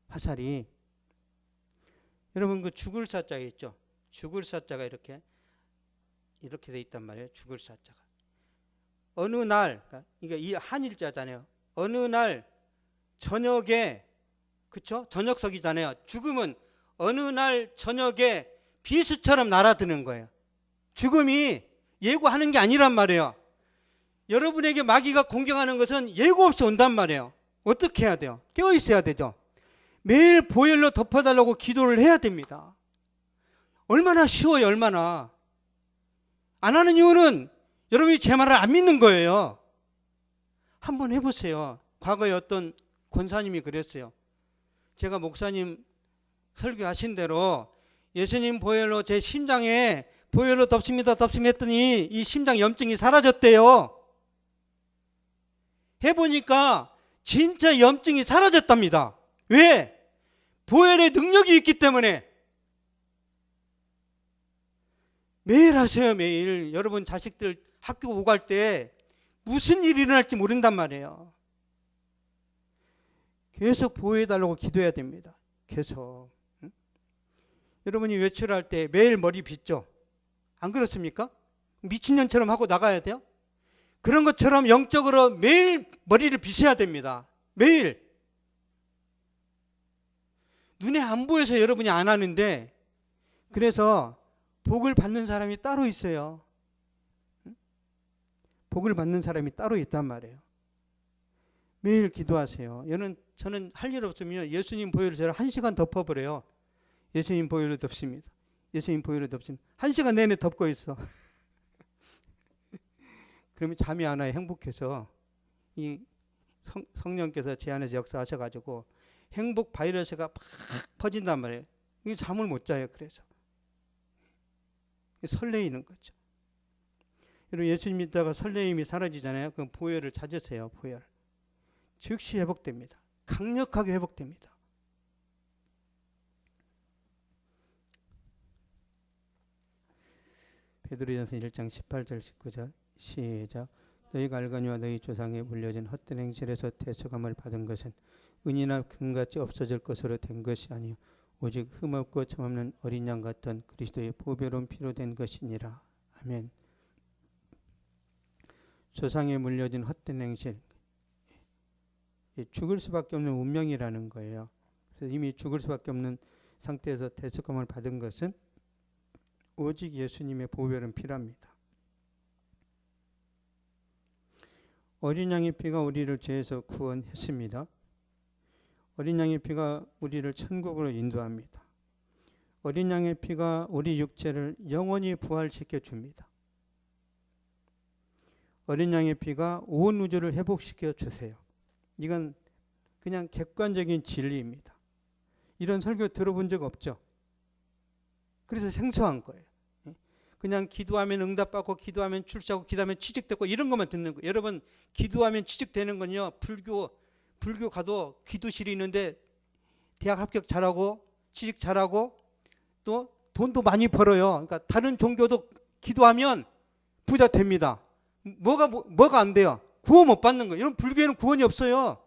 화살이. 여러분 그 죽을 사자가 있죠. 죽을 사자가 이렇게 돼 있단 말이에요. 죽을 사자가. 어느 날, 그러니까 이 한일자잖아요. 어느 날 저녁에, 그쵸? 저녁석이잖아요. 죽음은 어느 날 저녁에 비수처럼 날아드는 거예요. 죽음이 예고하는 게 아니란 말이에요. 여러분에게 마귀가 공격하는 것은 예고 없이 온단 말이에요. 어떻게 해야 돼요? 깨어 있어야 되죠. 매일 보혈로 덮어달라고 기도를 해야 됩니다. 얼마나 쉬워요. 얼마나. 안 하는 이유는 여러분이 제 말을 안 믿는 거예요. 한번 해보세요. 과거에 어떤 권사님이 그랬어요. 제가 목사님 설교하신 대로 예수님 보혈로 제 심장에 보혈로 덮습니다 했더니 이 심장 염증이 사라졌대요. 해보니까 진짜 염증이 사라졌답니다. 왜? 보혈의 능력이 있기 때문에. 매일 하세요. 매일. 여러분 자식들 학교 오갈 때 무슨 일이 일어날지 모른단 말이에요. 계속 보호해달라고 기도해야 됩니다. 계속. 응? 여러분이 외출할 때 매일 머리 빗죠? 안 그렇습니까? 미친년처럼 하고 나가야 돼요? 그런 것처럼 영적으로 매일 머리를 빗어야 됩니다. 매일. 눈에 안 보여서 여러분이 안 하는데, 그래서 복을 받는 사람이 따로 있어요. 복을 받는 사람이 따로 있단 말이에요. 매일 기도하세요. 저는 할 일 없으면 예수님 보혈을 제가 1시간 덮어버려요. 예수님 보혈로 덮습니다. 예수님 보혈로 덮습니다. 1시간 내내 덮고 있어. 그러면 잠이 안 와요. 행복해서. 이 성령께서 제 안에서 역사하셔가지고 행복 바이러스가 팍 퍼진단 말이에요. 이게 잠을 못 자요. 그래서 설레이는 거죠. 여러분 예수님 믿다가 설레임이 사라지잖아요. 그럼 보혈을 찾으세요. 보혈. 즉시 회복됩니다. 강력하게 회복됩니다. 베드로전서 1장 18절 19절 시작. 너희가 알거니와 너희 조상에 물려진 헛된 행실에서 대속함을 받은 것은 은이나 금같이 없어질 것으로 된 것이 아니요 오직 흠없고 점없는 어린 양 같은 그리스도의 보배로운 피로 된 것이니라. 아멘. 조상에 물려진 헛된 행실, 죽을 수밖에 없는 운명이라는 거예요. 그래서 이미 죽을 수밖에 없는 상태에서 대속함을 받은 것은 오직 예수님의 보배로운 피랍니다. 어린 양의 피가 우리를 죄에서 구원했습니다. 어린 양의 피가 우리를 천국으로 인도합니다. 어린 양의 피가 우리 육체를 영원히 부활시켜 줍니다. 어린 양의 피가 온 우주를 회복시켜 주세요. 이건 그냥 객관적인 진리입니다. 이런 설교 들어본 적 없죠? 그래서 생소한 거예요. 그냥 기도하면 응답받고 기도하면 출세하고 기도하면 취직되고 이런 것만 듣는 거예요. 여러분, 기도하면 취직되는 건요, 불교 가도 기도실이 있는데 대학 합격 잘하고 취직 잘하고 또 돈도 많이 벌어요. 그러니까 다른 종교도 기도하면 부자 됩니다. 뭐가 안 돼요? 구원 못 받는 거예요. 여러분, 불교에는 구원이 없어요.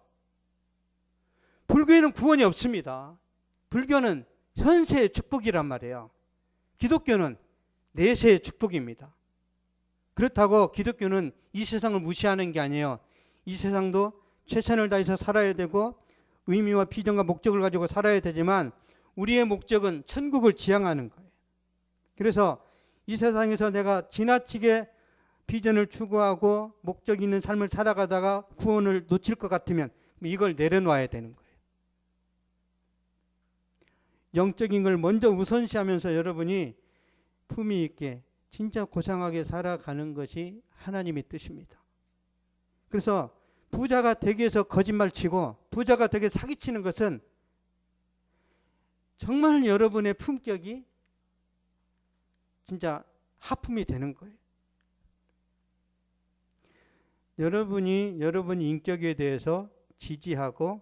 불교에는 구원이 없습니다. 불교는 현세의 축복이란 말이에요. 기독교는 내세의 축복입니다. 그렇다고 기독교는 이 세상을 무시하는 게 아니에요. 이 세상도 최선을 다해서 살아야 되고 의미와 비전과 목적을 가지고 살아야 되지만 우리의 목적은 천국을 지향하는 거예요. 그래서 이 세상에서 내가 지나치게 비전을 추구하고 목적 있는 삶을 살아가다가 구원을 놓칠 것 같으면 이걸 내려놔야 되는 거예요. 영적인 걸 먼저 우선시하면서 여러분이 품위 있게 진짜 고상하게 살아가는 것이 하나님의 뜻입니다. 그래서 부자가 되기 위해서 거짓말치고 부자가 되게 사기치는 것은 정말 여러분의 품격이 진짜 하품이 되는 거예요. 여러분이 여러분 인격에 대해서 지지하고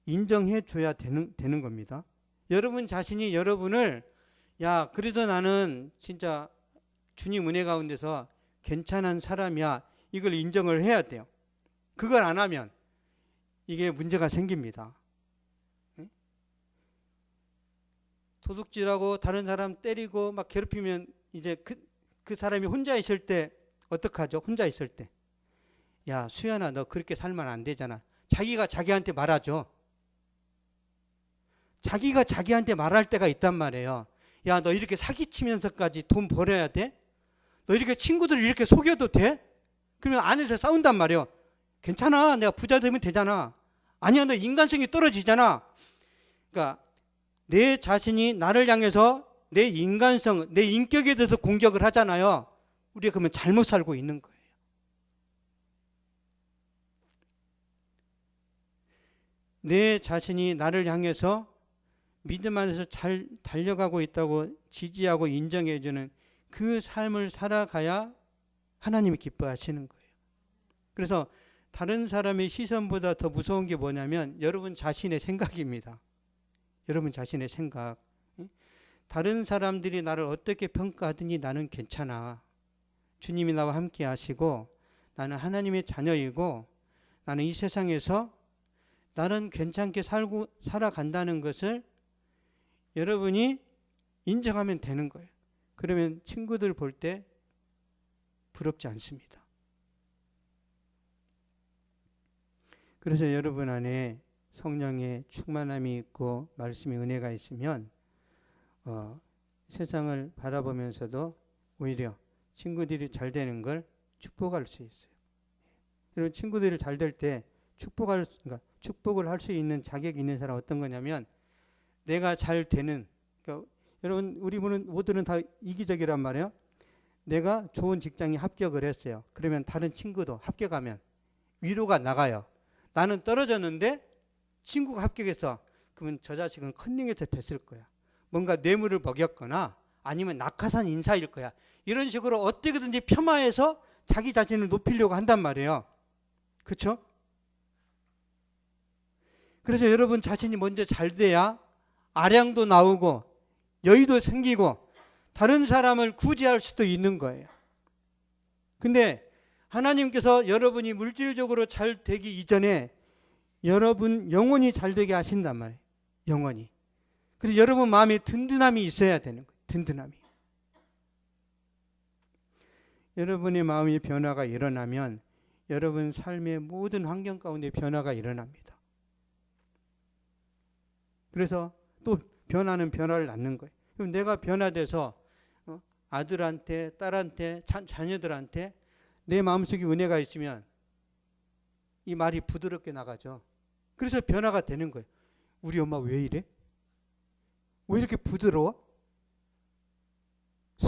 인정해 줘야 되는 겁니다. 여러분 자신이 여러분을 그래도 나는 진짜 주님 은혜 가운데서 괜찮은 사람이야, 이걸 인정을 해야 돼요. 그걸 안 하면 이게 문제가 생깁니다. 도둑질하고 다른 사람 때리고 막 괴롭히면 이제 그 사람이 혼자 있을 때 어떡하죠? 혼자 있을 때, 야 수연아, 너 그렇게 살면 안 되잖아. 자기가 자기한테 말하죠. 자기가 자기한테 말할 때가 있단 말이에요. 야, 너 이렇게 사기치면서까지 돈 벌어야 돼? 너 이렇게 친구들을 이렇게 속여도 돼? 그러면 안에서 싸운단 말이에요. 괜찮아, 내가 부자 되면 되잖아. 아니야, 너 인간성이 떨어지잖아. 그러니까 내 자신이 나를 향해서 내 인간성, 내 인격에 대해서 공격을 하잖아요. 우리가 그러면 잘못 살고 있는 거예요. 내 자신이 나를 향해서 믿음 안에서 잘 달려가고 있다고 지지하고 인정해주는 그 삶을 살아가야 하나님이 기뻐하시는 거예요. 그래서 다른 사람의 시선보다 더 무서운 게 뭐냐면 여러분 자신의 생각입니다. 여러분 자신의 생각. 다른 사람들이 나를 어떻게 평가하든지 나는 괜찮아. 주님이 나와 함께 하시고 나는 하나님의 자녀이고 나는 이 세상에서 나는 괜찮게 살아간다는 것을 여러분이 인정하면 되는 거예요. 그러면 친구들 볼 때 부럽지 않습니다. 그래서 여러분 안에 성령의 충만함이 있고 말씀의 은혜가 있으면 세상을 바라보면서도 오히려 친구들이 잘 되는 걸 축복할 수 있어요. 여러분, 친구들이 잘 될 때 축복을 할 수 있는 자격이 있는 사람 어떤 거냐면 내가 잘 되는, 그러니까 여러분 우리 모두는 다 이기적이란 말이에요. 내가 좋은 직장에 합격을 했어요. 그러면 다른 친구도 합격하면 위로가 나가요. 나는 떨어졌는데 친구가 합격했어. 그러면 저 자식은 컨닝해서 됐을 거야. 뭔가 뇌물을 먹였거나 아니면 낙하산 인사일 거야. 이런 식으로 어떻게든지 폄하해서 자기 자신을 높이려고 한단 말이에요. 그렇죠? 그래서 여러분 자신이 먼저 잘 돼야 아량도 나오고 여유도 생기고 다른 사람을 구제할 수도 있는 거예요. 근데 하나님께서 여러분이 물질적으로 잘 되기 이전에 여러분 영혼이 잘 되게 하신단 말이에요. 영혼이. 그래서 여러분 마음에 든든함이 있어야 되는 거예요. 든든함이. 여러분의 마음의 변화가 일어나면 여러분 삶의 모든 환경 가운데 변화가 일어납니다. 그래서 또 변화는 변화를 낳는 거예요. 그럼 내가 변화돼서 아들한테, 딸한테, 자녀들한테 내 마음속에 은혜가 있으면 이 말이 부드럽게 나가죠. 그래서 변화가 되는 거예요. 우리 엄마 왜 이래? 왜 이렇게 부드러워?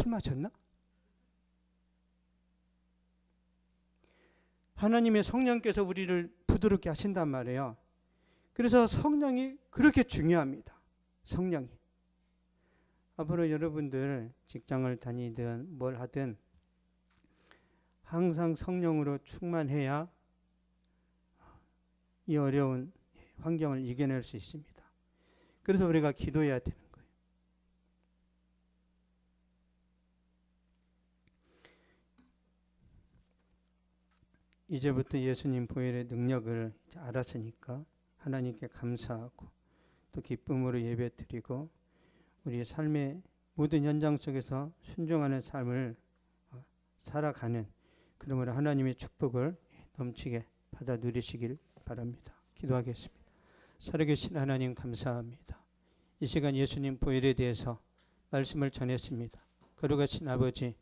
술 마셨나? 하나님의 성령께서 우리를 부드럽게 하신단 말이에요. 그래서 성령이 그렇게 중요합니다. 성령이. 앞으로 여러분들 직장을 다니든 뭘 하든 항상 성령으로 충만해야 이 어려운 환경을 이겨낼 수 있습니다. 그래서 우리가 기도해야 되는 거예요. 이제부터 예수님 보혈의 능력을 알았으니까 하나님께 감사하고 또 기쁨으로 예배드리고 우리의 삶의 모든 현장 속에서 순종하는 삶을 살아가는, 그러므로 하나님의 축복을 넘치게 받아 누리시길 바랍니다. 기도하겠습니다. 살아계신 하나님 감사합니다. 이 시간 예수님 보혈에 대해서 말씀을 전했습니다. 거룩하신 아버지,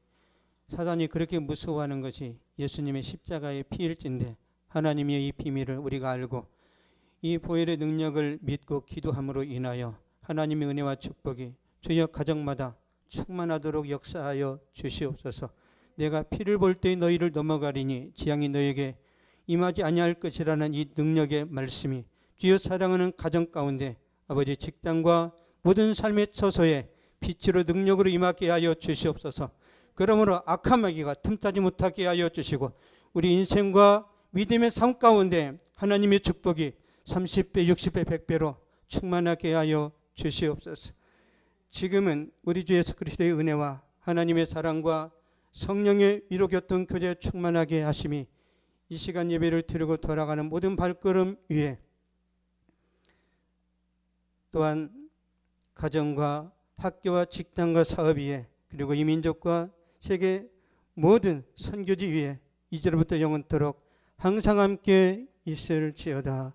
사단이 그렇게 무서워하는 것이 예수님의 십자가의 피일진데 하나님의 이 비밀을 우리가 알고 이 보혈의 능력을 믿고 기도함으로 인하여 하나님의 은혜와 축복이 주여 가정마다 충만하도록 역사하여 주시옵소서. 내가 피를 볼 때 너희를 넘어가리니 지향이 너에게 임하지 아니할 것이라는 이 능력의 말씀이 주여 사랑하는 가정 가운데 아버지 직장과 모든 삶의 처소에 빛으로 능력으로 임하게 하여 주시옵소서. 그러므로 악한 마귀가 틈타지 못하게 하여 주시고 우리 인생과 믿음의 삶 가운데 하나님의 축복이 30배, 60배, 100배로 충만하게 하여 주시옵소서. 지금은 우리 주 예수 그리스도의 은혜와 하나님의 사랑과 성령의 위로 교통 교제 충만하게 하심이 이 시간 예배를 드리고 돌아가는 모든 발걸음 위에 또한 가정과 학교와 직장과 사업 위에 그리고 이 민족과 세계 모든 선교지 위에 이제로부터 영원토록 항상 함께 있을지어다.